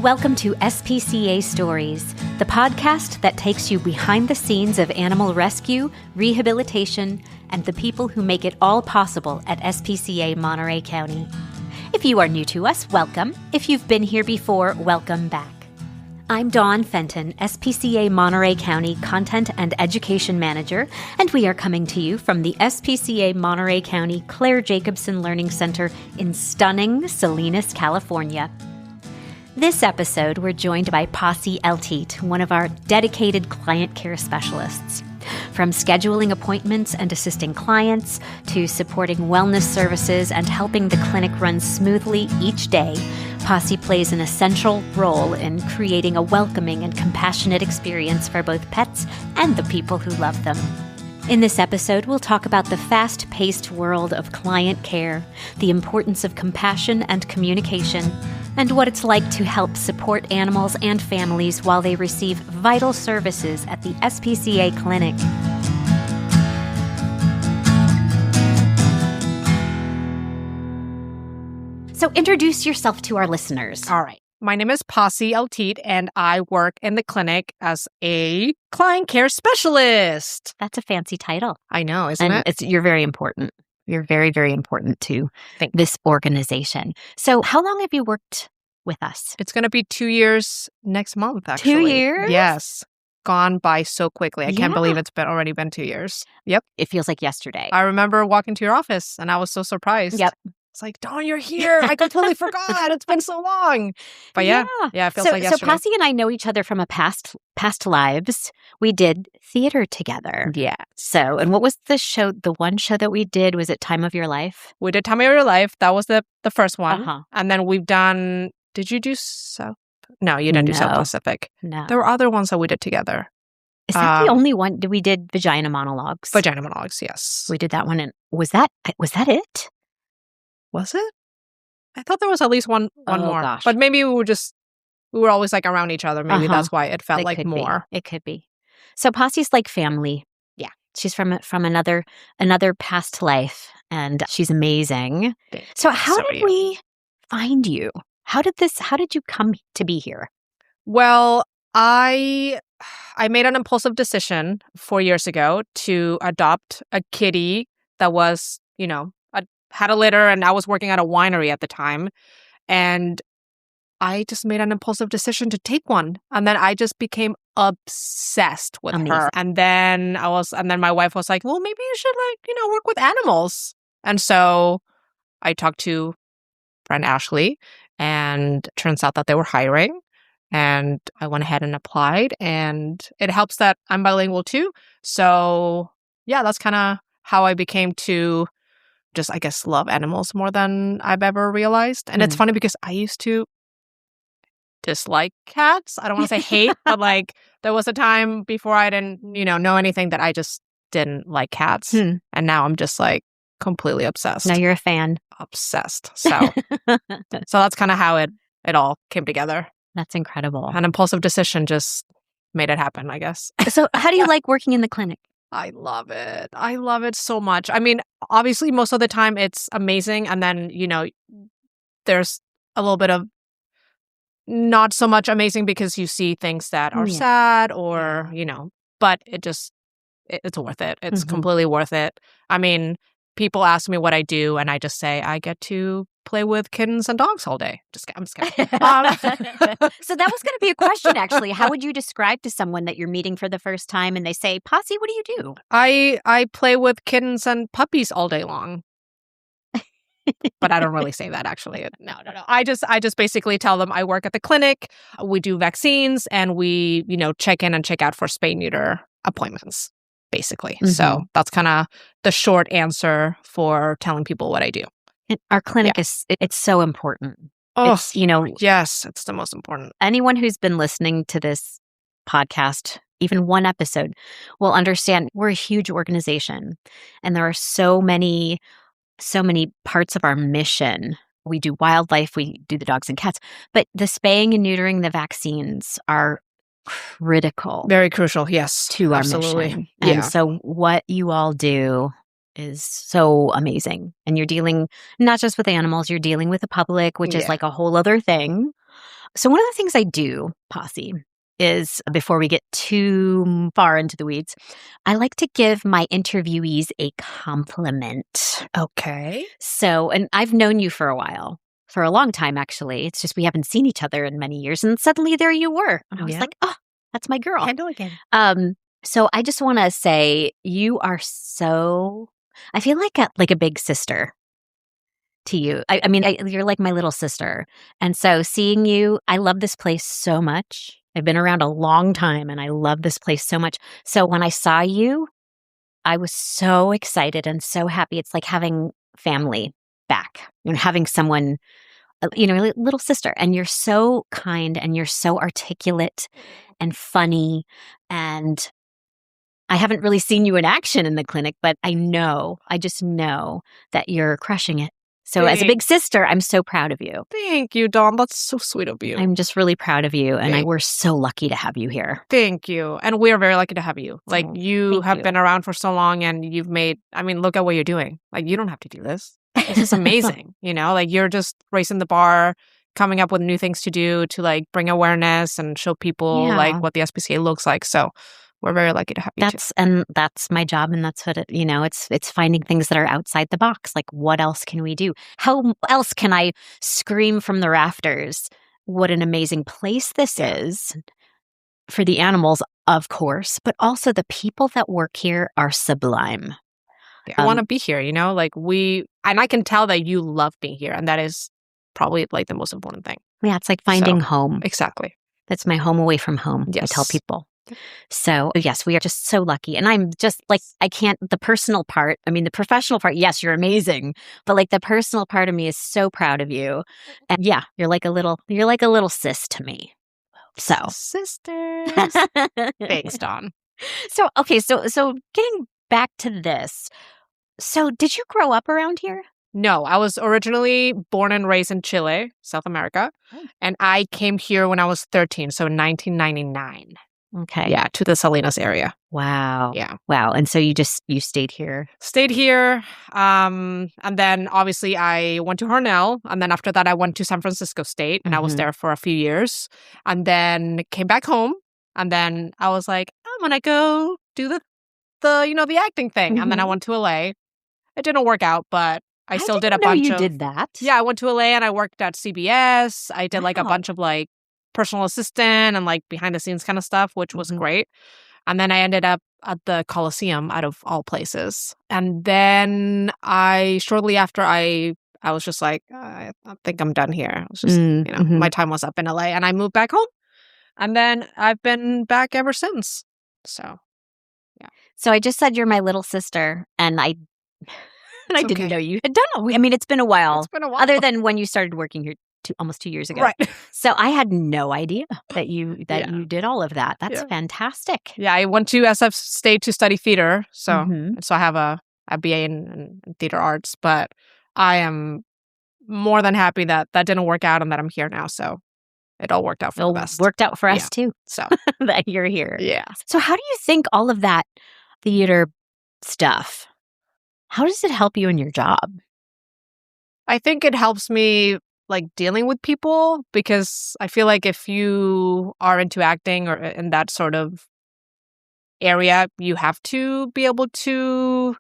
Welcome to SPCA Stories, the podcast that takes you behind the scenes of animal rescue, rehabilitation, and the people who make it all possible at SPCA Monterey County. If you are new to us, welcome. If you've been here before, welcome back. I'm Dawn Fenton, SPCA Monterey County Content and Education Manager, and we are coming to you from the SPCA Monterey County Claire Jacobson Learning Center in stunning Salinas, California. This episode, we're joined by Pasi Eltit, one of our dedicated client care specialists. From scheduling appointments and assisting clients to supporting wellness services and helping the clinic run smoothly each day, Pasi plays an essential role in creating a welcoming and compassionate experience for both pets and the people who love them. In this episode, we'll talk about the fast-paced world of client care, the importance of compassion and communication, and what it's like to help support animals and families while they receive vital services at the SPCA clinic. So introduce yourself to our listeners. All right. My name is Pasi Eltit, and I work in the clinic as a client care specialist. That's a fancy title. I know, isn't it? You're very important. You're very, very important to this organization. So how long have you worked with us? It's going to be 2 years next month, actually. 2 years? Yes. Gone by so quickly. I can't believe it's already been 2 years. Yep. It feels like yesterday. I remember walking to your office, and I was so surprised. Yep. It's like, Dawn, you're here. I completely forgot. It's been so long. But yeah, it feels like yesterday. So Pasi and I know each other from a past lives. We did theater together. Yeah. So, and what was the show, the one show that we did? Was it Time of Your Life? We did Time of Your Life. That was the first one. Uh-huh. And then we've done, did you do South? No, you didn't do South Pacific. No. There were other ones that we did together. Is that the only one? We did Vagina Monologues. Vagina Monologues, yes. We did that one. And was that it? Was it? I thought there was at least one more. Gosh. But maybe we were always like around each other. Maybe that's why it felt like more. It could be. So Pasi's like family. Yeah. She's from another past life, and she's amazing. So how did we find you? How did you come to be here? Well, I made an impulsive decision 4 years ago to adopt a kitty that was, had a litter, and I was working at a winery at the time. And I just made an impulsive decision to take one. And then I just became obsessed with her. And then my wife was like, well, maybe you should work with animals. And so I talked to friend Ashley, and it turns out that they were hiring. And I went ahead and applied, and it helps that I'm bilingual too. So yeah, that's kind of how I became to just, I guess, love animals more than I've ever realized. And it's funny because I used to dislike cats. I don't want to say hate, but like there was a time before I didn't, know anything that I just didn't like cats. And now I'm just like completely obsessed. Now you're a fan. Obsessed. So that's kind of how it all came together. That's incredible. An impulsive decision just made it happen, I guess. So how do you like working in the clinic? I love it. I love it so much. I mean, obviously, most of the time it's amazing. And then, there's a little bit of not so much amazing because you see things that are sad or, but it's worth it. It's completely worth it. I mean, people ask me what I do, and I just say I get to play with kittens and dogs all day. I'm just kidding. So that was going to be a question, actually. How would you describe to someone that you're meeting for the first time and they say, Pasi, what do you do? I play with kittens and puppies all day long. But I don't really say that, actually. No. I just basically tell them I work at the clinic. We do vaccines, and we, check in and check out for spay-neuter appointments, basically. So that's kind of the short answer for telling people what I do. And our clinic it's so important. Oh, yes, it's the most important. Anyone who's been listening to this podcast, even one episode, will understand we're a huge organization, and there are so many parts of our mission. We do wildlife, we do the dogs and cats, but the spaying and neutering, the vaccines are critical. Very crucial, yes. To our mission. And so what you all do is so amazing. And you're dealing not just with animals, you're dealing with the public, which is like a whole other thing. So one of the things I do, Pasi, is before we get too far into the weeds, I like to give my interviewees a compliment. Okay. So, and I've known you for a while, for a long time, actually. It's just we haven't seen each other in many years. And suddenly there you were. And I was like, oh, that's my girl. Handle again. So I just want to say you are so, I feel like a big sister to you. I mean, you're like my little sister. And so seeing you, I love this place so much. I've been around a long time and I love this place so much. So when I saw you, I was so excited and so happy. It's like having family back, having someone, little sister. And you're so kind and you're so articulate and funny. And I haven't really seen you in action in the clinic, but I just know that you're crushing it. So as a big sister, I'm so proud of you. Thank you, Dawn. That's so sweet of you. I'm just really proud of you. And we're so lucky to have you here. Thank you. And we're very lucky to have you. Like you have been around for so long and you've made, look at what you're doing. Like you don't have to do this. This is amazing. Like you're just raising the bar, coming up with new things to do to like bring awareness and show people like what the SPCA looks like. So we're very lucky to have you too. And that's my job. And that's what it's finding things that are outside the box. Like what else can we do? How else can I scream from the rafters what an amazing place this is for the animals, of course, but also the people that work here are sublime. I want to be here, like and I can tell that you love being here. And that is probably like the most important thing. Yeah. It's like finding home. Exactly. That's my home away from home. Yes. I tell people. So yes, we are just so lucky. And I'm just like, the personal part, the professional part, yes, you're amazing. But like the personal part of me is so proud of you. And yeah, you're like a little sis to me. So sisters. Thanks, Dawn. So, okay. So getting back to this. So did you grow up around here? No, I was originally born and raised in Chile, South America. Oh. And I came here when I was 13. So in 1999. Okay. Yeah, to the Salinas area. Wow. Yeah. Wow. And so you stayed here? Stayed here. And then obviously I went to Cornell. And then after that, I went to San Francisco State. And I was there for a few years. And then came back home. And then I was like, I'm going to go do the acting thing. And then I went to LA. It didn't work out, but I still did a bunch of... You did that? Yeah, I went to LA and I worked at CBS. I did like a bunch of like personal assistant and like behind the scenes kind of stuff, which was great. And then I ended up at the Coliseum out of all places. And then shortly after I was just like, I think I'm done here. I was just, my time was up in LA and I moved back home. And then I've been back ever since. So, yeah. So I just said you're my little sister and I didn't know you had done it. It's been a while. It's been a while. Other than when you started working here almost 2 years ago. Right. So I had no idea that you did all of that. That's fantastic. Yeah, I went to SF State to study theater. So I have a BA in theater arts, but I am more than happy that didn't work out and that I'm here now. So it all worked out for the best. Worked out for us too. So that you're here. Yeah. So how do you think all of that theater stuff, how does it help you in your job? I think it helps me like dealing with people because I feel like if you are into acting or in that sort of area, you have to be able to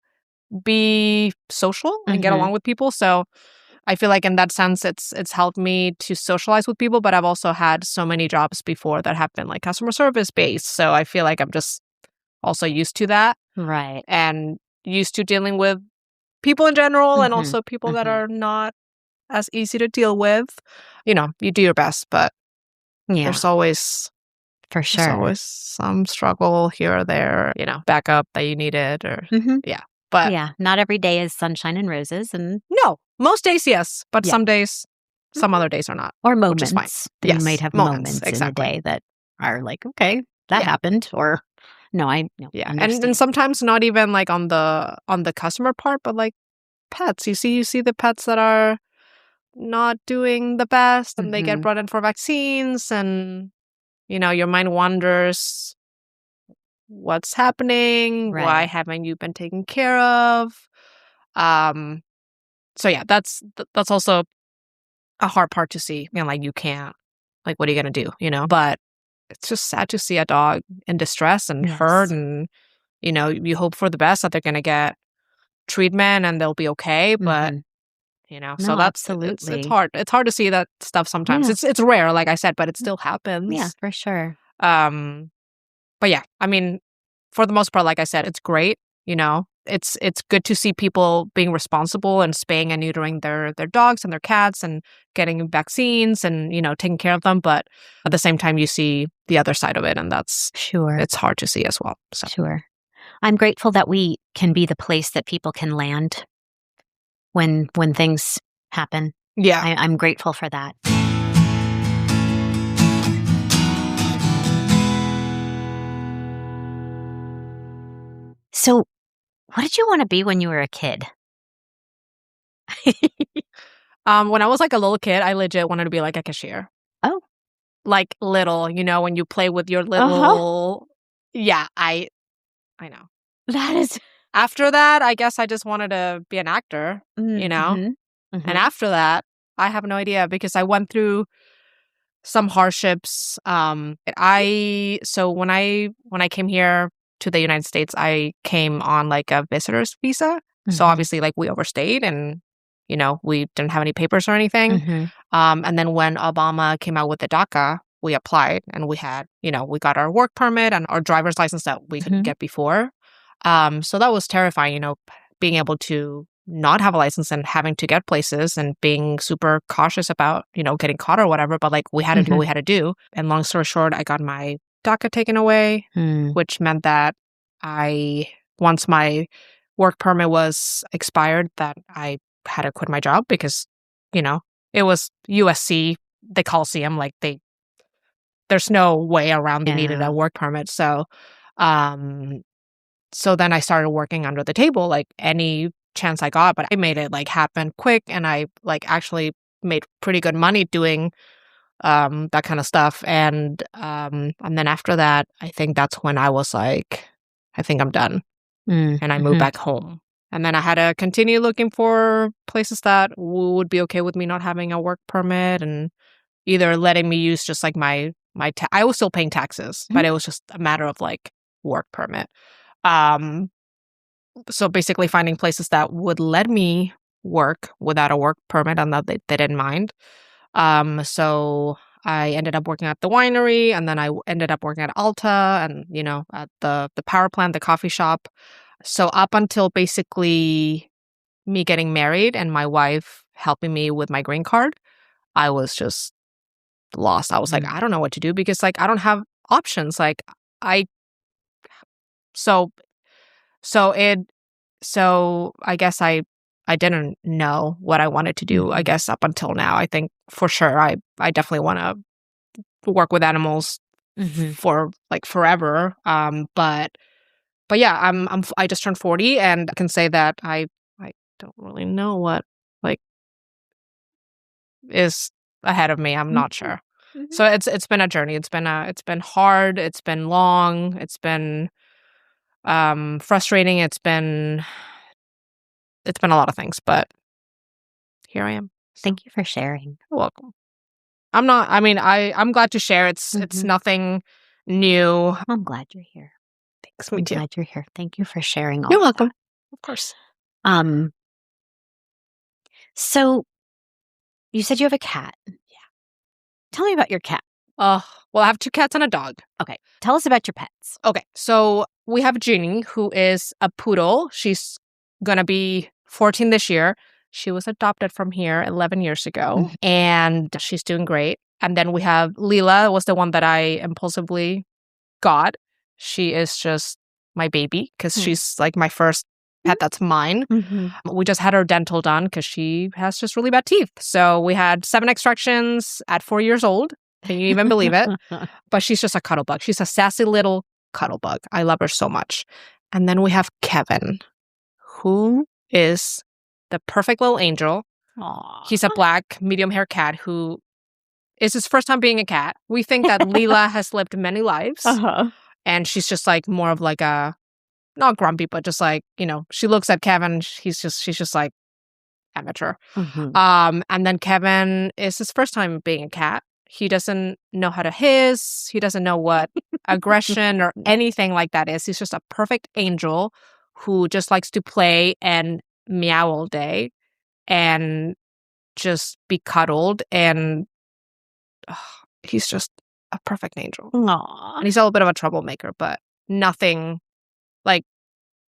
be social and get along with people. So I feel like in that sense, it's helped me to socialize with people, but I've also had so many jobs before that have been like customer service based. So I feel like I'm just also used to that. Right. And used to dealing with people in general and also people that are not as easy to deal with. You do your best, but there's always there's always some struggle here or there, backup that you needed or But not every day is sunshine and roses and no, most days yes, but some days some other days are not. Or moments. Which is fine. Yes. You might have moments in a day that are like, okay, that happened or no, I and sometimes not even like on the customer part, but like pets. You see the pets that are not doing the best and they get brought in for vaccines and your mind wanders, what's happening? Right. Why haven't you been taken care of? So yeah, that's also a hard part to see. Like you can't Like, what are you going to do, But it's just sad to see a dog in distress and hurt, and, you hope for the best that they're going to get treatment and they'll be okay, but, so No, absolutely. It's hard. It's hard to see that stuff sometimes. Yeah. It's rare, like I said, but it still happens. Yeah, for sure. But yeah, I mean, for the most part, like I said, it's great. It's good to see people being responsible and spaying and neutering their dogs and their cats and getting vaccines and, taking care of them. But at the same time, you see the other side of it, and that's it's hard to see as well. So. Sure. I'm grateful that we can be the place that people can land when things happen. Yeah. I'm grateful for that. So, what did you want to be when you were a kid? When I was like a little kid, I legit wanted to be like a cashier. Oh. Like little, when you play with your little... Yeah, I know. That is... After that, I guess I just wanted to be an actor, And after that, I have no idea because I went through some hardships. So when I came here to the United States, I came on like a visitor's visa. So obviously, like, we overstayed and, we didn't have any papers or anything. And then when Obama came out with the DACA, we applied and we had, we got our work permit and our driver's license that we couldn't get before. So that was terrifying, being able to not have a license and having to get places and being super cautious about, getting caught or whatever. But like, we had to do what we had to do. And long story short, I got my DACA taken away, which meant that once my work permit was expired, that I had to quit my job because, it was USC, the Coliseum, like there's no way around they needed a work permit. So, so then I started working under the table, like any chance I got, but I made it like happen quick. And I like actually made pretty good money doing that kind of stuff. And then after that, I think that's when I was like, I think I'm done. And I moved back home. And then I had to continue looking for places that would be okay with me not having a work permit and either letting me use just like I was still paying taxes, but it was just a matter of like work permit. So basically finding places that would let me work without a work permit and that they didn't mind. So I ended up working at the winery, and then I ended up working at Alta and, at the power plant, the coffee shop. So up until basically me getting married and my wife helping me with my green card, I was just lost. I was like, I don't know what to do because like I don't have options. Like so I guess I didn't know what I wanted to do, I guess, up until now. I think for sure I definitely want to work with animals for like forever. But yeah, I just turned 40 and I can say that I don't really know what like is ahead of me. I'm not sure. So it's been a journey. It's been hard, it's been long, it's been frustrating, it's been a lot of things, but here I am. Thank you for sharing. You're welcome. I'm glad to share. It's nothing new. I'm glad you're here. Thanks. I'm glad you're here. Thank you for sharing all You're welcome. that. Of course. So you said you have a cat. Yeah. Tell me about your cat. Well, I have 2 cats and a dog. Okay. Tell us about your pets. Okay. So we have Jeannie, who is a poodle. She's going to be 14 this year. She was adopted from here 11 years ago, and she's doing great. And then we have Leela, was the one that I impulsively got. She is just my baby because she's like my first pet that's mine. We just had her dental done because she has just really bad teeth. So we had 7 extractions at 4 years old. Can you even believe it? But she's just a cuddle bug. She's a sassy little cuddle bug. I love her so much. And then we have Kevin, who is the perfect little angel. Aww. He's a black, medium hair cat who is his first time being a cat. We think that Leela has lived many lives. And she's just like more of like a, not grumpy, but just like, she looks at Kevin. She's just like amateur. And then Kevin is his first time being a cat. He doesn't know how to hiss. He doesn't know what aggression or anything like that is. He's just a perfect angel who just likes to play and meow all day and just be cuddled. And he's just a perfect angel. Aww. And he's a little bit of a troublemaker, but nothing like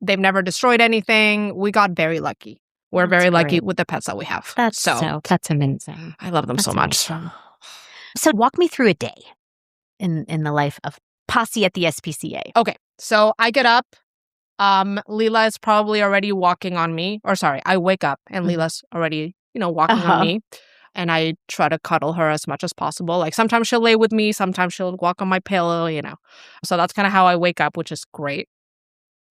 they've never destroyed anything. We got very lucky. We're very lucky with the pets that we have. That's amazing. I love them so much. Amazing. So walk me through a day in the life of Pasi at the SPCA. Okay, so I get up. Leela is probably already walking on me. Or sorry, I wake up and Leela's already, walking on me. And I try to cuddle her as much as possible. Like sometimes she'll lay with me, sometimes she'll walk on my pillow, So that's kind of how I wake up, which is great.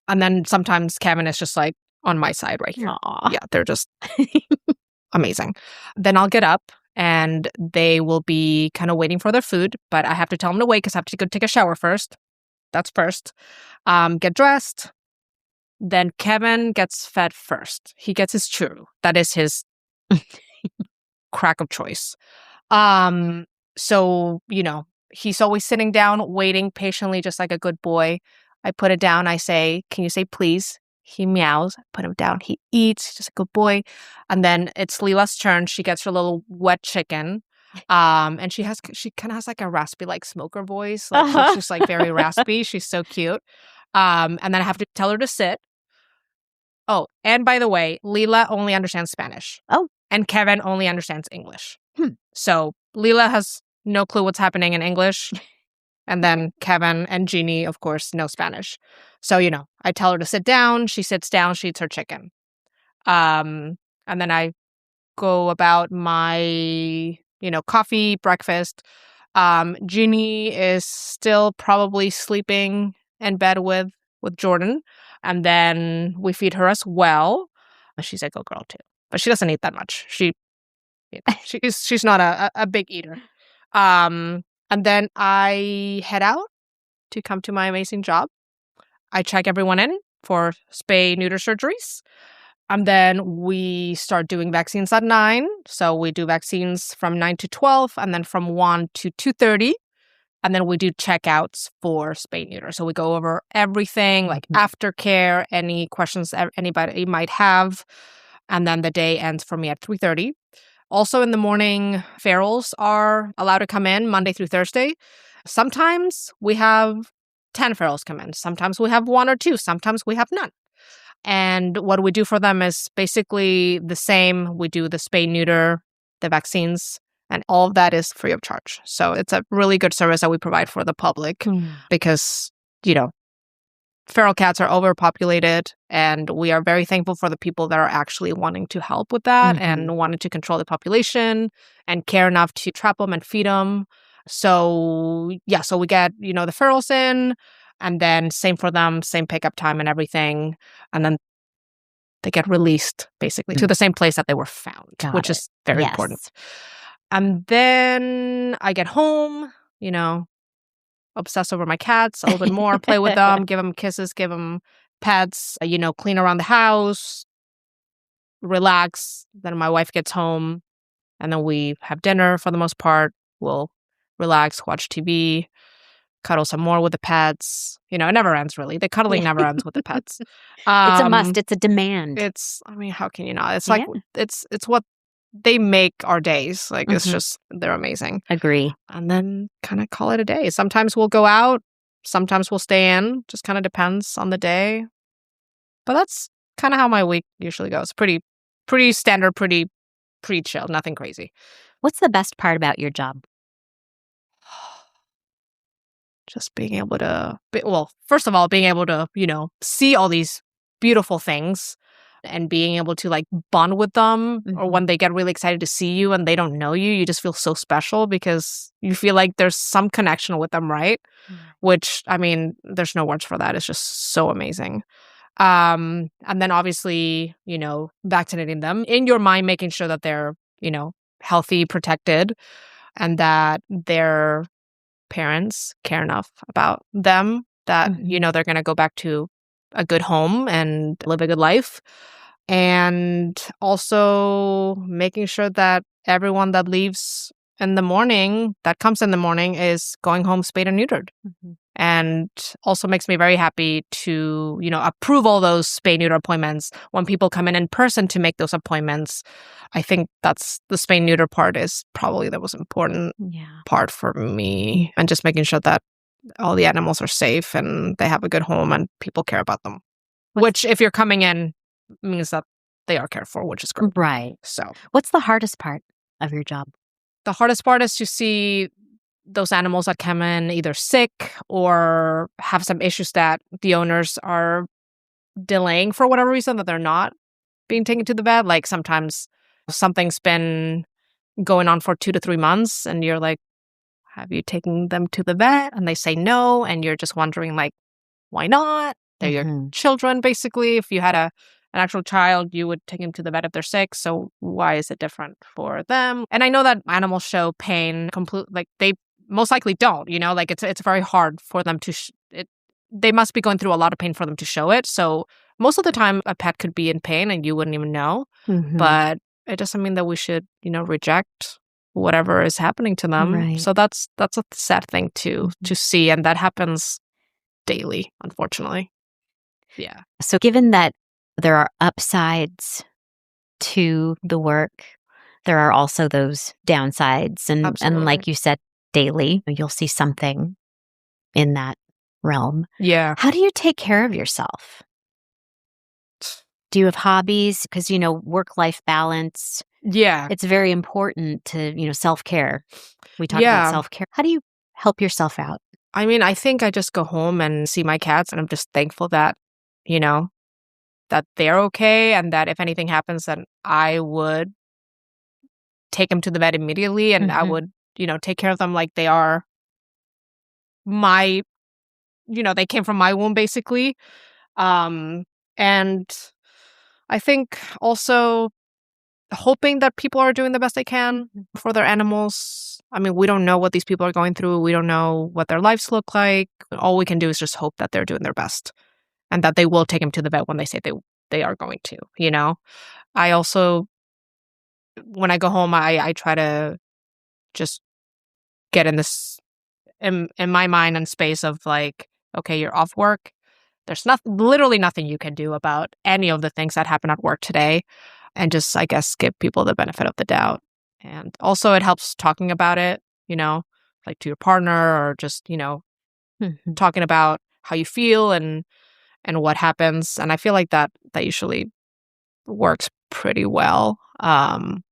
And then sometimes Kevin is just like on my side right here. Aww. Yeah, they're just amazing. Then I'll get up and they will be kind of waiting for their food, but I have to tell them to wait because I have to go take a shower first. That's first. Get dressed. Then Kevin gets fed first. He gets his churro. That is his crack of choice. So, he's always sitting down, waiting patiently, just like a good boy. I put it down. I say, can you say please? He meows. I put him down. He eats. Just a good boy. And then it's Leela's turn. She gets her little wet chicken. And she kind of has like a raspy, like smoker voice. Like she's just like very raspy. She's so cute. And then I have to tell her to sit. Oh, and by the way, Leela only understands Spanish. Oh. And Kevin only understands English. So Leela has no clue what's happening in English. And then Kevin and Jeannie, of course, know Spanish. So, I tell her to sit down. She sits down. She eats her chicken. And then I go about my, coffee, breakfast. Jeannie is still probably sleeping in bed with Jordan. And then we feed her as well. She's a good girl, too. But she doesn't eat that much. She's not a big eater. And then I head out to come to my amazing job. I check everyone in for spay-neuter surgeries. And then we start doing vaccines at 9. So we do vaccines from 9 to 12 and then from 1 to 2:30. And then we do checkouts for spay-neuter. So we go over everything like aftercare, any questions anybody might have. And then the day ends for me at 3:30. Also in the morning, ferals are allowed to come in Monday through Thursday. Sometimes we have 10 ferals come in. Sometimes we have 1 or 2. Sometimes we have none. And what we do for them is basically the same. We do the spay-neuter, the vaccines, and all of that is free of charge. So it's a really good service that we provide for the public because, feral cats are overpopulated, and we are very thankful for the people that are actually wanting to help with that and wanting to control the population and care enough to trap them and feed them. So, so we get, the ferals in, and then same for them, same pickup time and everything. And then they get released basically to the same place that they were found, which is very important. And then I get home, obsess over my cats a little bit more, play with them, give them kisses, give them pets, clean around the house, relax. Then my wife gets home and then we have dinner for the most part. We'll relax, watch TV, cuddle some more with the pets. It never ends really. The cuddling never ends with the pets. It's a must. It's a demand. How can you not? It's like, it's what they make our days. Like, it's just, they're amazing. Agree. And then kind of call it a day. Sometimes we'll go out. Sometimes we'll stay in. Just kind of depends on the day. But that's kind of how my week usually goes. Pretty standard, pretty chill. Nothing crazy. What's the best part about your job? Just being able to, first of all, being able to, see all these beautiful things and being able to like bond with them, or when they get really excited to see you and they don't know you, you just feel so special because you feel like there's some connection with them, right? Which, I mean, there's no words for that. It's just so amazing. And then obviously, vaccinating them in your mind, making sure that they're, healthy, protected, and that their parents care enough about them that, they're going to go back to a good home and live a good life. And also making sure that everyone that leaves in the morning, that comes in the morning, is going home spayed and neutered. And also makes me very happy to, approve all those spay neuter appointments when people come in person to make those appointments. I think that's the spay neuter part is probably the most important part for me, and just making sure that all the animals are safe and they have a good home and people care about them. Which, if you're coming in, means that they are cared for, which is great. Right. So, what's the hardest part of your job? The hardest part is to see those animals that come in either sick or have some issues that the owners are delaying for whatever reason, that they're not being taken to the vet. Like sometimes something's been going on for 2 to 3 months and you're like, have you taken them to the vet? And they say no. And you're just wondering, like, why not? They're your children, basically. If you had an actual child, you would take them to the vet if they're sick. So why is it different for them? And I know that animals show pain like they most likely don't, like it's very hard for them to, they must be going through a lot of pain for them to show it. So most of the time a pet could be in pain and you wouldn't even know, but it doesn't mean that we should, reject whatever is happening to them. Right. So that's a sad thing to see. And that happens daily, unfortunately. Yeah. So given that there are upsides to the work, there are also those downsides. And like you said, daily, you'll see something in that realm. Yeah. How do you take care of yourself? Do you have hobbies? Because, work-life balance. Yeah. It's very important to, self-care. We talk about self-care. How do you help yourself out? I mean, I think I just go home and see my cats, and I'm just thankful that, that they're okay, and that if anything happens, then I would take them to the vet immediately, and I would, take care of them like they are my, they came from my womb, basically. And I think also hoping that people are doing the best they can for their animals. I mean, we don't know what these people are going through. We don't know what their lives look like. All we can do is just hope that they're doing their best and that they will take them to the vet when they say they are going to, I also, when I go home, I try to just get in this, in my mind and space of like, okay, you're off work. There's literally nothing you can do about any of the things that happen at work today. And just, I guess, give people the benefit of the doubt. And also it helps talking about it, like to your partner, or just, talking about how you feel and what happens. And I feel like that usually works pretty well. And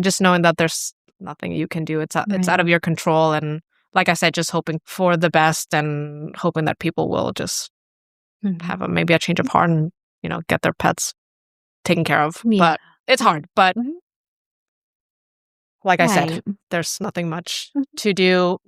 just knowing that there's nothing you can do. It's out of your control. And like I said, just hoping for the best and hoping that people will just have maybe a change of heart and, get their pets taken care of. But it's hard. But like I said, there's nothing much to do.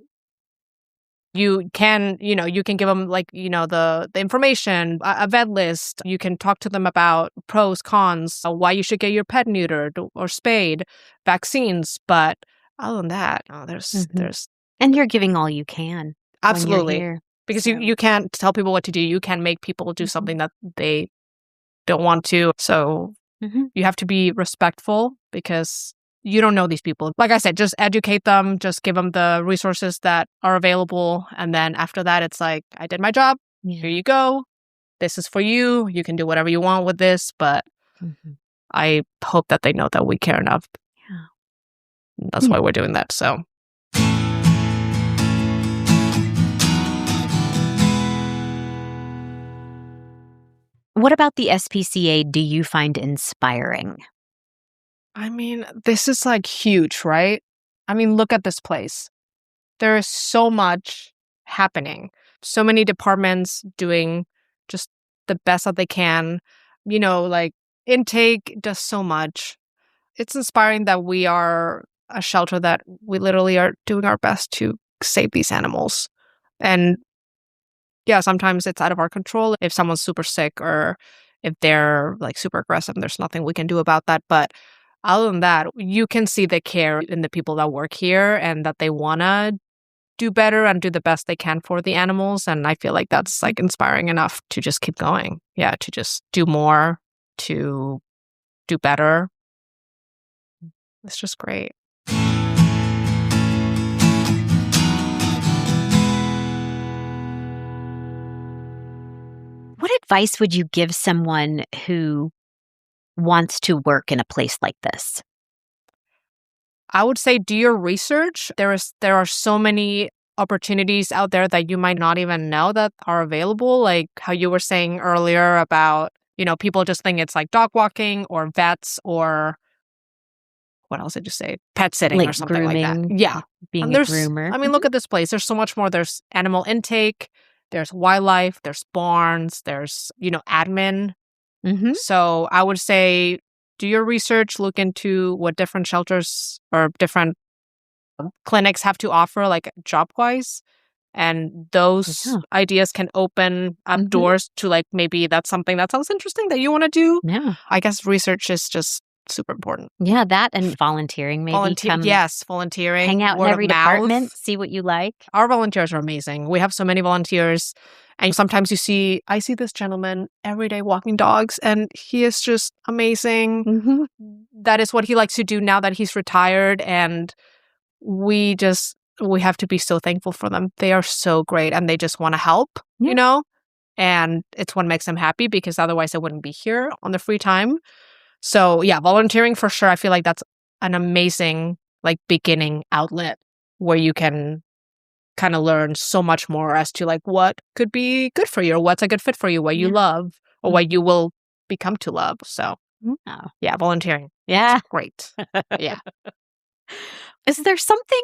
You can, you can give them like, the information, a vet list. You can talk to them about pros, cons, why you should get your pet neutered or spayed, vaccines. But other than that, there's. And you're giving all you can. Absolutely. When you're here, because you can't tell people what to do. You can't make people do something that they don't want to. So you have to be respectful because you don't know these people. Like I said, just educate them, just give them the resources that are available. And then after that, it's like, I did my job. Here you go. This is for you. You can do whatever you want with this. But I hope that they know that we care enough. Yeah. That's why we're doing that. So. What about the SPCA do you find inspiring? I mean, this is like huge, right? I mean, look at this place. There is so much happening. So many departments doing just the best that they can. Like intake does so much. It's inspiring that we are a shelter that we literally are doing our best to save these animals. And yeah, sometimes it's out of our control. If someone's super sick or if they're like super aggressive, there's nothing we can do about that. But other than that, you can see the care in the people that work here and that they want to do better and do the best they can for the animals. And I feel like that's like inspiring enough to just keep going. Yeah, to just do more, to do better. It's just great. What advice would you give someone who wants to work in a place like this? I would say do your research. There are so many opportunities out there that you might not even know that are available, like how you were saying earlier about, people just think it's like dog walking or vets or what else did you say? Pet sitting Like or something grooming, like that. Yeah. being And a groomer. I mean, look at this place. There's so much more. There's animal intake, there's wildlife, there's barns, there's, admin. Mm-hmm. So I would say do your research, look into what different shelters or different clinics have to offer, like job-wise. And those ideas can open up doors to like maybe that's something that sounds interesting that you want to do. Yeah. I guess research is just super important. Yeah, that and volunteering maybe. Yes, volunteering. Hang out in every department, see what you like. Our volunteers are amazing. We have so many volunteers. And sometimes I see this gentleman every day walking dogs, and he is just amazing. Mm-hmm. That is what he likes to do now that he's retired. And we have to be so thankful for them. They are so great, and they just want to help, and it's what makes them happy because otherwise they wouldn't be here on the free time. So yeah, volunteering for sure. I feel like that's an amazing like beginning outlet where you can kind of learn so much more as to like what could be good for you or what's a good fit for you, what you love or what you will become to love. So yeah, volunteering. Yeah. It's great. Yeah. Is there something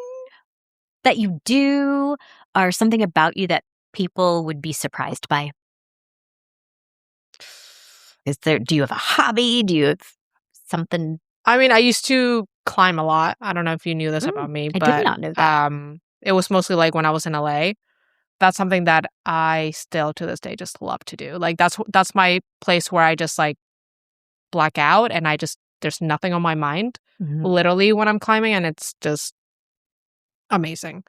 that you do or something about you that people would be surprised by? Do you have a hobby? Do you have something? I mean, I used to climb a lot. I don't know if you knew this about me, but I did not know that. It was mostly like when I was in LA. That's something that I still to this day just love to do. Like that's my place where I just like black out and there's nothing on my mind literally when I'm climbing, and it's just amazing.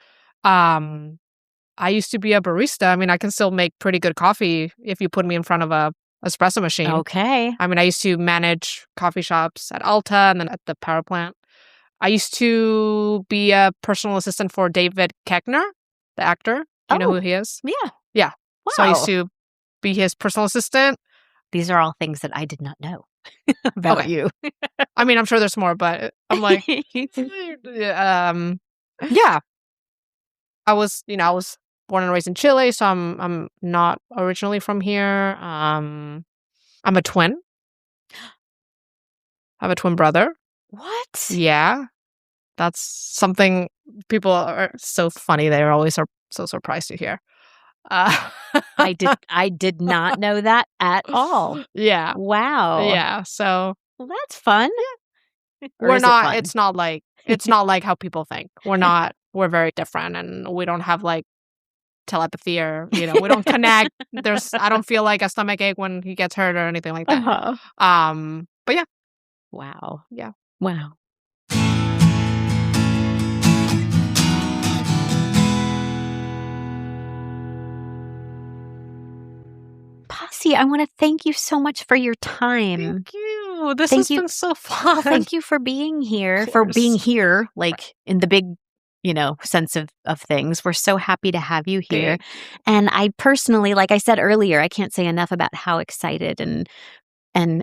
I used to be a barista. I mean, I can still make pretty good coffee if you put me in front of a espresso machine. Okay. I mean, I used to manage coffee shops at Alta and then at the power plant. I used to be a personal assistant for David Koechner, the actor. Do you know who he is? Yeah. Yeah. Wow. So I used to be his personal assistant. These are all things that I did not know about you. I mean, I'm sure there's more, but I'm like, yeah. I was born and raised in Chile, so I'm not originally from here. I'm a twin. I have a twin brother. What? Yeah. That's something people are so funny. They're always so surprised to hear. I did not know that at all. Yeah. Wow. Yeah. So that's fun. Yeah. We're not fun? It's not like how people think. We're very different, and we don't have like telepathy or we don't connect. I don't feel like a stomach ache when he gets hurt or anything like that. But yeah. Wow. Yeah. Wow. Pasi, I want to thank you so much for your time. Thank you. This has been so fun. Thank you for being here, like in the big, sense of things. We're so happy to have you here. And I personally, like I said earlier, I can't say enough about how excited and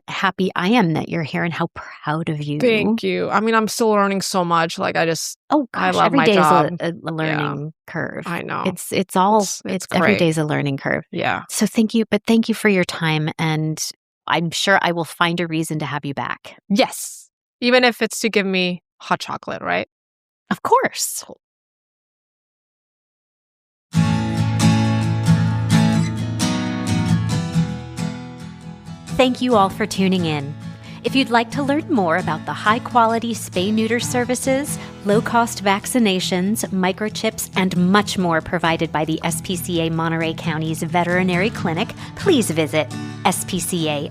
happy I am that you're here and how proud of you. Thank you. I mean, I'm still learning so much. Like I love every my day job. is a learning curve. I know. It's every day's a learning curve. Yeah. So thank you for your time, and I'm sure I will find a reason to have you back. Yes. Even if it's to give me hot chocolate, right? Of course. Thank you all for tuning in. If you'd like to learn more about the high-quality spay-neuter services, low-cost vaccinations, microchips, and much more provided by the SPCA Monterey County's Veterinary Clinic, please visit spcamc.org.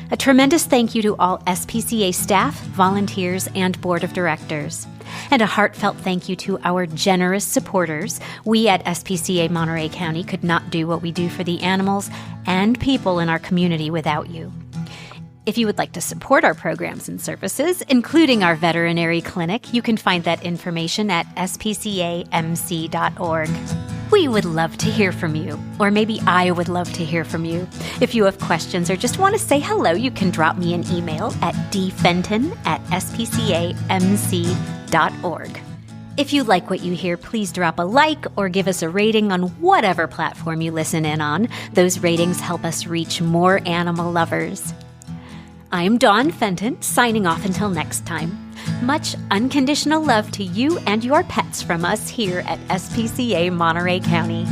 A tremendous thank you to all SPCA staff, volunteers, and board of directors. And a heartfelt thank you to our generous supporters. We at SPCA Monterey County could not do what we do for the animals and people in our community without you. If you would like to support our programs and services, including our veterinary clinic, you can find that information at spcamc.org. We would love to hear from you, or maybe I would love to hear from you. If you have questions or just want to say hello, you can drop me an email at dfenton@spcamc.org. If you like what you hear, please drop a like or give us a rating on whatever platform you listen in on. Those ratings help us reach more animal lovers. I'm Dawn Fenton, signing off until next time. Much unconditional love to you and your pets from us here at SPCA Monterey County.